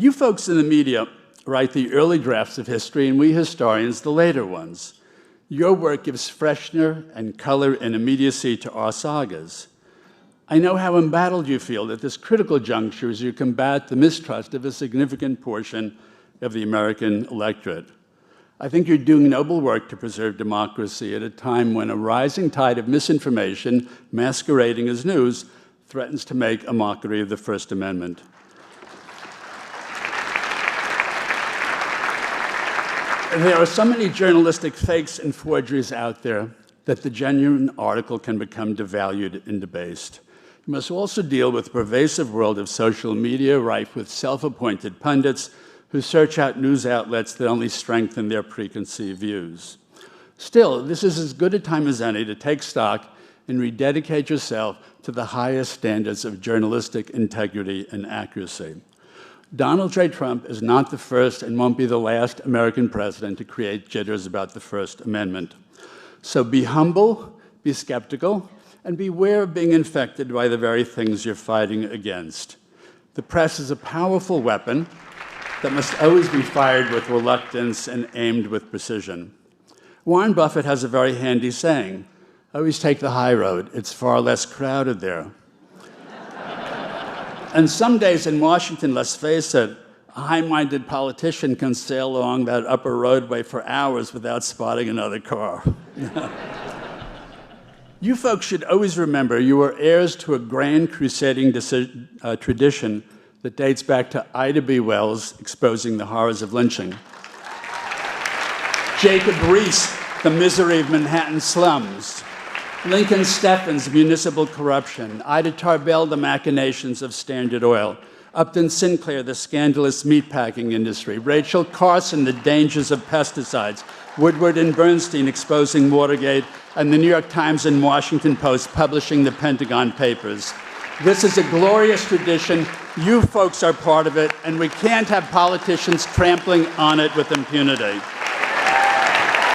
You folks in the media write the early drafts of history, and we historians the later ones. Your work gives freshness and color and immediacy to our sagas. I know how embattled you feel at this critical juncture as you combat the mistrust of a significant portion of the American electorate. I think you're doing noble work to preserve democracy at a time when a rising tide of misinformation, masquerading as news, threatens to make a mockery of the First Amendment. There are so many journalistic fakes and forgeries out there that the genuine article can become devalued and debased. You must also deal with the pervasive world of social media, rife with self-appointed pundits who search out news outlets that only strengthen their preconceived views. Still, this is as good a time as any to take stock and rededicate yourself to the highest standards of journalistic integrity and accuracy. Donald J. Trump is not the first and won't be the last American president to create jitters about the First Amendment. So be humble, be skeptical, and beware of being infected by the very things you're fighting against. The press is a powerful weapon that must always be fired with reluctance and aimed with precision. Warren Buffett has a very handy saying, always take the high road. It's far less crowded there. And some days in Washington, let's face it, a high-minded politician can sail along that upper roadway for hours without spotting another car. You folks should always remember you are heirs to a grand crusading tradition that dates back to Ida B. Wells exposing the horrors of lynching. Jacob Riis, the misery of Manhattan slums. Lincoln Steffens, municipal corruption. Ida Tarbell, the machinations of Standard Oil. Upton Sinclair, the scandalous meatpacking industry. Rachel Carson, the dangers of pesticides. Woodward and Bernstein exposing Watergate, and the New York Times and Washington Post publishing the Pentagon Papers. This is a glorious tradition. You folks are part of it, and we can't have politicians trampling on it with impunity.